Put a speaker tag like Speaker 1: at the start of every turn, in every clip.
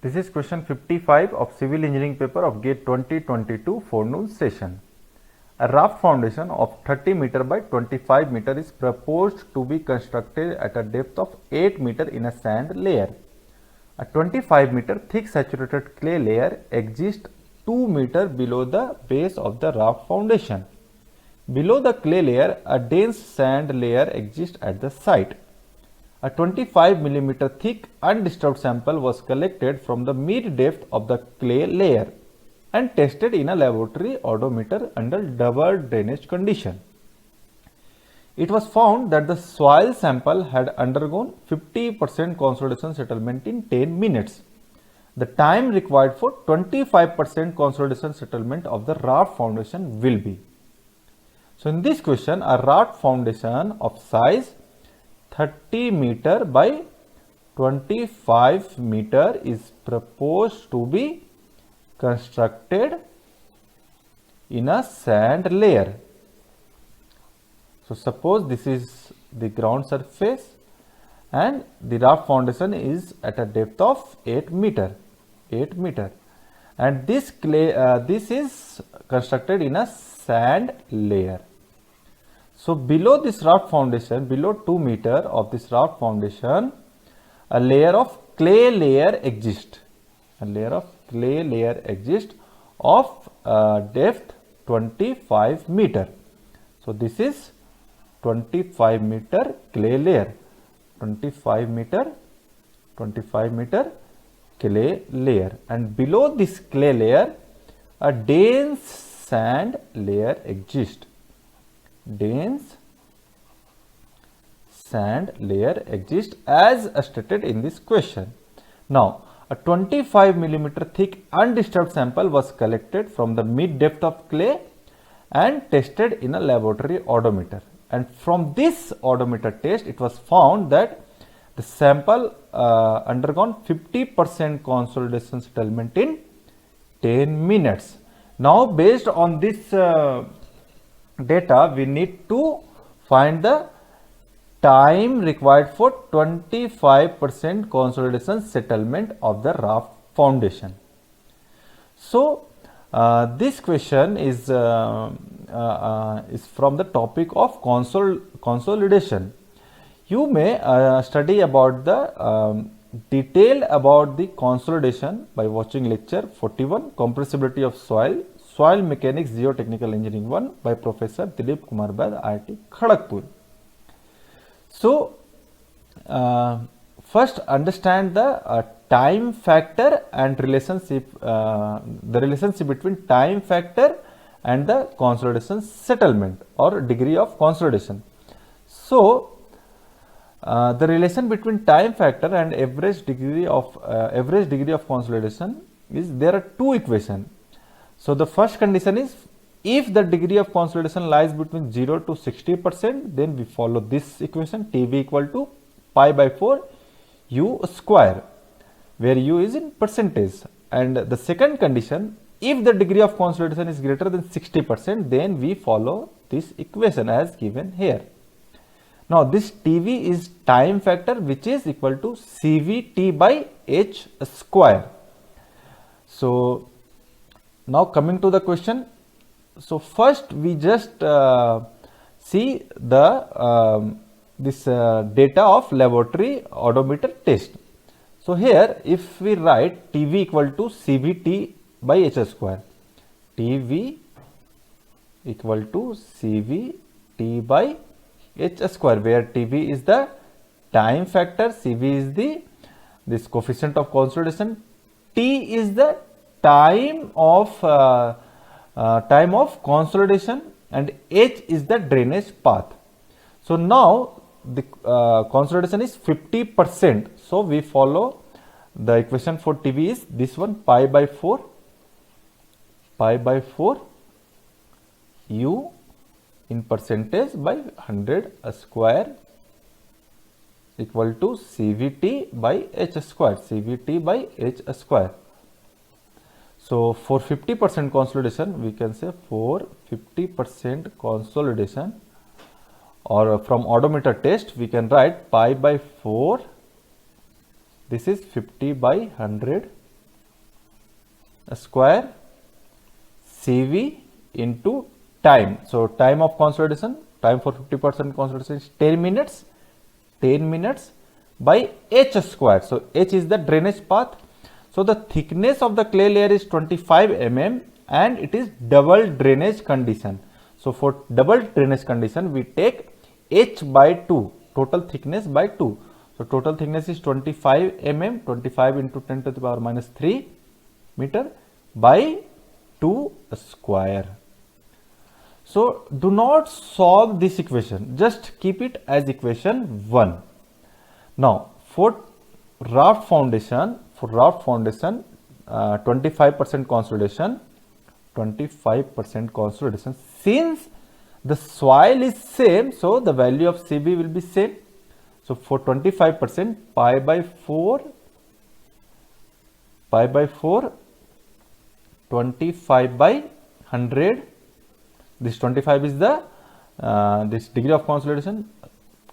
Speaker 1: This is question 55 of civil engineering paper of GATE 2022 forenoon session. A raft foundation of 30 meter by 25 meter is proposed to be constructed at a depth of 8 meter in a sand layer. A 25 meter thick saturated clay layer exists 2 meter below the base of the raft foundation. Below the clay layer, a dense sand layer exists at the site. A 25 millimeter thick undisturbed sample was collected from the mid depth of the clay layer and tested in a laboratory odometer under double drainage condition. It was found that the soil sample had undergone 50% consolidation settlement in 10 minutes. The time required for 25% consolidation settlement of the raft foundation will be. So in this question, a raft foundation of size 30 meter by 25 meter is proposed to be constructed in a sand layer. So suppose this is the ground surface and the raft foundation is at a depth of 8 meter, and this clay this is constructed in a sand layer. So below this raft foundation, below 2 meter of this raft foundation, a layer of clay layer exists. A layer of clay layer exists of depth 25 meter. So this is 25 meter clay layer. 25 meter clay layer, and below this clay layer, a dense sand layer exists. Dense sand layer exists as stated in this question. Now, a 25 millimeter thick undisturbed sample was collected from the mid depth of clay and tested in a laboratory odometer. And from this odometer test, it was found that the sample undergone 50% consolidation settlement in 10 minutes. Now, based on this data, we need to find the time required for 25% consolidation settlement of the raft foundation. So this question is from the topic of consolidation. You may study about the detail about the consolidation by watching lecture 41, compressibility of soil, soil mechanics geotechnical engineering 1 by Professor Dilip Kumar Baid, IIT Kharagpur. So first understand the time factor and relationship, the relationship between time factor and the consolidation settlement or degree of consolidation. So the relation between time factor and average degree of consolidation is, there are two equations. So the first condition is, if the degree of consolidation lies between 0 to 60%, then we follow this equation, TV equal to pi by 4 U square, where U is in percentage. And the second condition, if the degree of consolidation is greater than 60%, then we follow this equation as given here. Now this TV is time factor, which is equal to CVT by H square. So now coming to the question. So first we just see the this data of laboratory odometer test. So here if we write TV equal to CVT by H square, TV equal to CVT by H square, where TV is the time factor, CV is the this coefficient of consolidation, T is the time of consolidation, and H is the drainage path. So now the consolidation is 50%. So we follow the equation for TV is this one, pi by 4 U in percentage by 100 square equal to CVT by H square, CVT by H square. So for 50% consolidation, we can say for 50% consolidation, or from odometer test, we can write pi by 4 This is 50 by 100 square CV into time. So time of consolidation, time for 50% consolidation is 10 minutes, 10 minutes by h square. So h is the drainage path. So the thickness of the clay layer is 25 mm and it is double drainage condition. So for double drainage condition, we take h by 2, total thickness by 2. So total thickness is 25 mm, 25 into 10 to the power minus 3 meter by 2 square. So do not solve this equation, just keep it as equation 1. Now for raft foundation, 25% consolidation, 25% consolidation. Since the soil is same, so the value of CV will be same. So for 25%, pi by 4, 25 by 100. This 25 is the this degree of consolidation.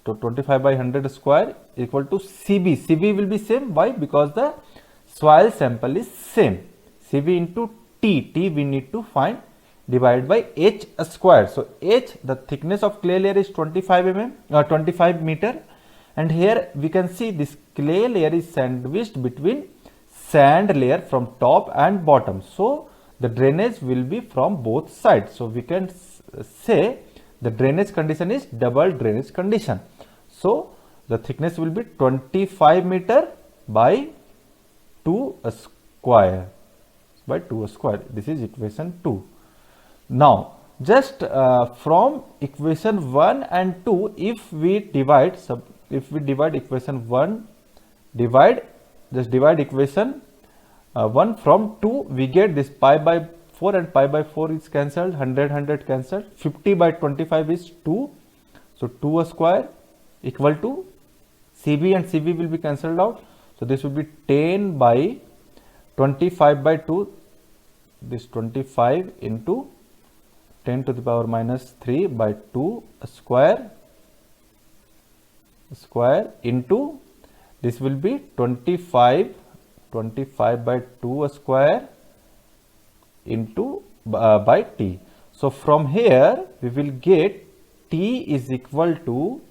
Speaker 1: So 25 by 100 square equal to CV. CV will be same. Why? Because the soil sample is same. CV into T. T we need to find, divided by H square. So H, the thickness of clay layer is 25 mm, 25 meter, and here we can see this clay layer is sandwiched between sand layer from top and bottom. So the drainage will be from both sides. So we can say the drainage condition is double drainage condition. So the thickness will be 25 meter by 2 square. This is equation 2. Now just from equation 1 and 2, if we divide equation 1, divide equation 1 from 2, we get this pi by 4 and pi by 4 is cancelled, 100 cancelled, 50 by 25 is 2. So 2 square equal to CV, and CV will be cancelled out. So this will be 10 by 25 by 2, this 25 into 10 to the power minus 3 by 2 square into, this will be 25 by 2 square into by T. So from here we will get T is equal to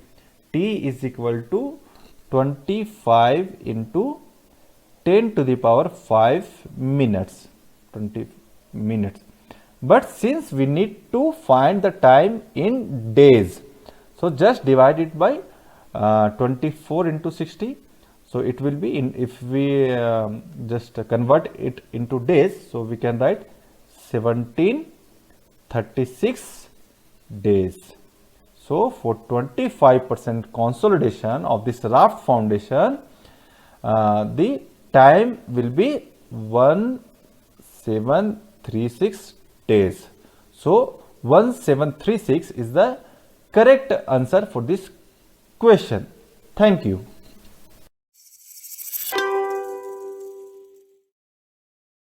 Speaker 1: 25 into 10 to the power 5 minutes, 20 minutes. But since we need to find the time in days, so just divide it by 24 into 60. So it will be in, if we just convert it into days, so we can write 1736 days. So for 25% consolidation of this raft foundation, the time will be 1736 days. So 1736 is the correct answer for this question. Thank you.